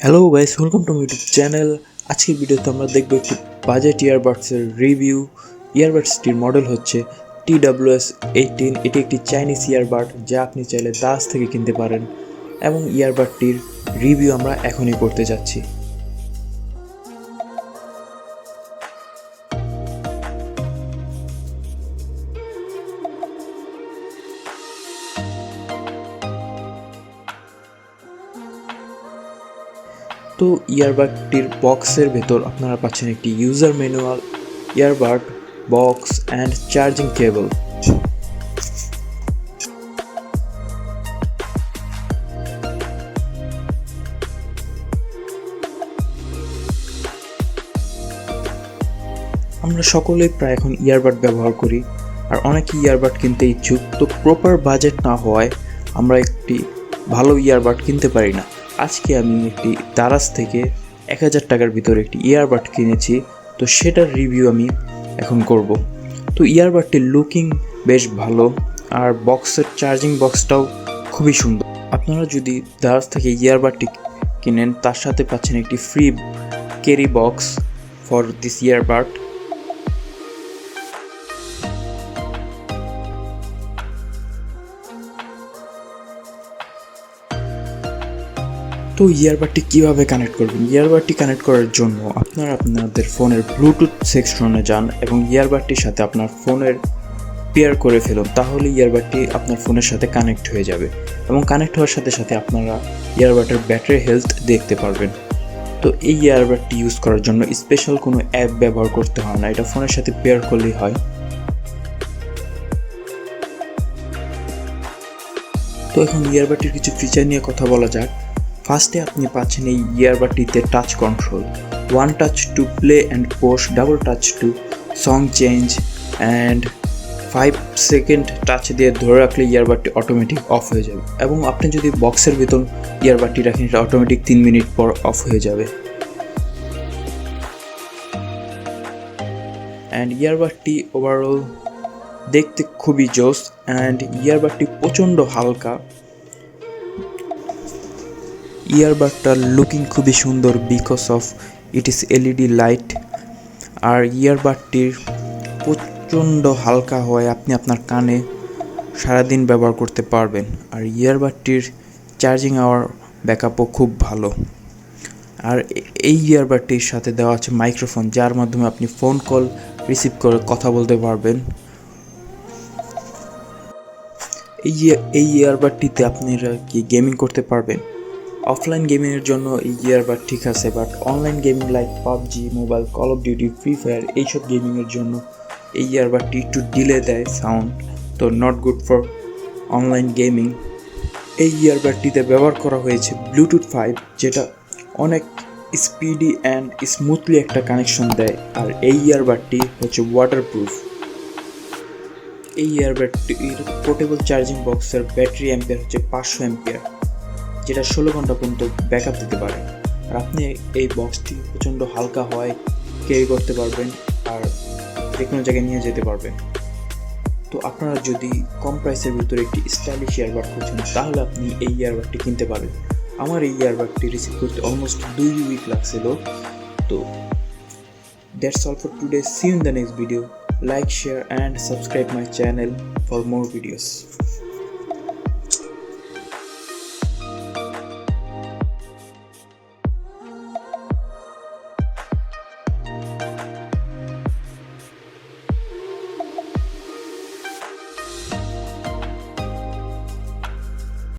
Hello guys, welcome to my YouTube channel. আজকের ভিডিওতে আমরা দেখব একটি বাজেট ইয়ারবাডসের রিভিউ। ইয়ারবাডসটির মডেল হচ্ছে TWS 18। এটি একটি চাইনিজ ইয়ারবাড যা আপনি চাইলে দারাজ থেকে কিনতে পারেন, এবং ইয়ারবাডটির রিভিউ আমরা এখনই করতে যাচ্ছি। তো ইয়ারবাডটির বক্সের ভেতর আপনারা পাচ্ছেন একটি user manual, earbud box and charging cable. আমরা সকলেই প্রায় এখন ইয়ারবাড ব্যবহার করি, আর অনেকে ইয়ারবাড কিনতে ইচ্ছুক। তো প্রপার বাজেট না হওয়ায় আমরা একটি ভালো ইয়ারবাড কিনতে পারি না। আজকে আমি একটি দারাজ থেকে 1000 টাকার ভিতরে একটি ইয়ারবাড কিনেছি, তো সেটার রিভিউ আমি এখন করব। তো ইয়ারবাডটির লুকিং বেশ ভালো, আর বক্সের চার্জিং বক্সটাও খুবই সুন্দর। আপনারা যদি দারাজ থেকে ইয়ারবাডটি কিনেন, তার সাথে পাচ্ছেন একটি free carry box for this earbud. তো ইয়ারবাডটি কীভাবে কানেক্ট করবেন? ইয়ারবাডটি কানেক্ট করার জন্য আপনারা আপনাদের ফোনের ব্লুটুথ সেকশনে যান এবং ইয়ারবাডটির সাথে আপনার ফোনের পেয়ার করে ফেলুন, তাহলে ইয়ারবাডটি আপনার ফোনের সাথে কানেক্ট হয়ে যাবে। এবং কানেক্ট হওয়ার সাথে সাথে আপনারা ইয়ারবাডের ব্যাটারি হেলথ দেখতে পারবেন। তো এই ইয়ারবাডটি ইউজ করার জন্য স্পেশাল কোনো অ্যাপ ব্যবহার করতে হয় না, এটা ফোনের সাথে পেয়ার করলেই হয়। তো এখন ইয়ারবাডটির কিছু ফিচার নিয়ে কথা বলা যাক। ফার্স্টে আপনি পাচ্ছেন এই ইয়ারবাডটিতে touch control, 1 touch to play and pause, double touch to song change, and 5 second touch দিয়ে ধরে রাখলে ইয়ারবাডটি অটোমেটিক অফ হয়ে যাবে। এবং আপনি যদি বক্সের ভিতর ইয়ারবাডটি রাখেন, এটা অটোমেটিক 3 মিনিট পর অফ হয়ে যাবে। অ্যান্ড ইয়ারবাডটি ওভারঅল দেখতে খুবই জোস, অ্যান্ড ইয়ারবাডটি প্রচণ্ড হালকা। ইয়ারবাডটার লুকিং খুবই সুন্দর because of it is LED light. আর ইয়ারবাডটির প্রচণ্ড হালকা হওয়ায় আপনি আপনার কানে সারাদিন ব্যবহার করতে পারবেন। আর ইয়ারবাডটির চার্জিং আওয়ার ব্যাকআপও খুব ভালো। আর এই ইয়ারবাডটির সাথে দেওয়া আছে মাইক্রোফোন, যার মাধ্যমে আপনি ফোন কল রিসিভ করে কথা বলতে পারবেন। এই ইয়ারবাডটিতে আপনারা কি গেমিং করতে পারবেন? অফলাইন গেমিংয়ের জন্য এই ইয়ারবাড ঠিক আছে, but online gaming like PUBG mobile, call of duty, free fire এইসব গেমিংয়ের জন্য এই ইয়ারবাডটি একটু ডিলে দেয় সাউন্ড, তো not good for online gaming. এই ইয়ারবাডটিতে ব্যবহার করা হয়েছে ব্লুটুথ 5, যেটা অনেক স্পিডি অ্যান্ড স্মুথলি একটা কানেকশন দেয়। আর এই ইয়ারবাডটি হচ্ছে ওয়াটারপ্রুফ। এই ইয়ারবাডটির পোর্টেবল চার্জিং বক্সের ব্যাটারি অ্যাম্পিয়ার হচ্ছে 500 অ্যাম্পিয়ার, যেটা 16 ঘন্টা পর্যন্ত ব্যাকআপ দিতে পারে। আর আপনি এই বক্সটি প্রচণ্ড হালকা হয়, ক্যারি করতে পারবেন, আর যে কোনো জায়গায় নিয়ে যেতে পারবেন। তো আপনারা যদি কম প্রাইসের ভিতরে একটি স্টাইলিশ ইয়ারবাড খুঁজছেন, তাহলে আপনি এই ইয়ারবাডটি কিনতে পারেন। আমার এই ইয়ারবাডটি রিসিভ করতে অলমোস্ট 2 উইক লাগছিল। তো that's all for today. See you in the next video. Like, share and subscribe my channel for more videos.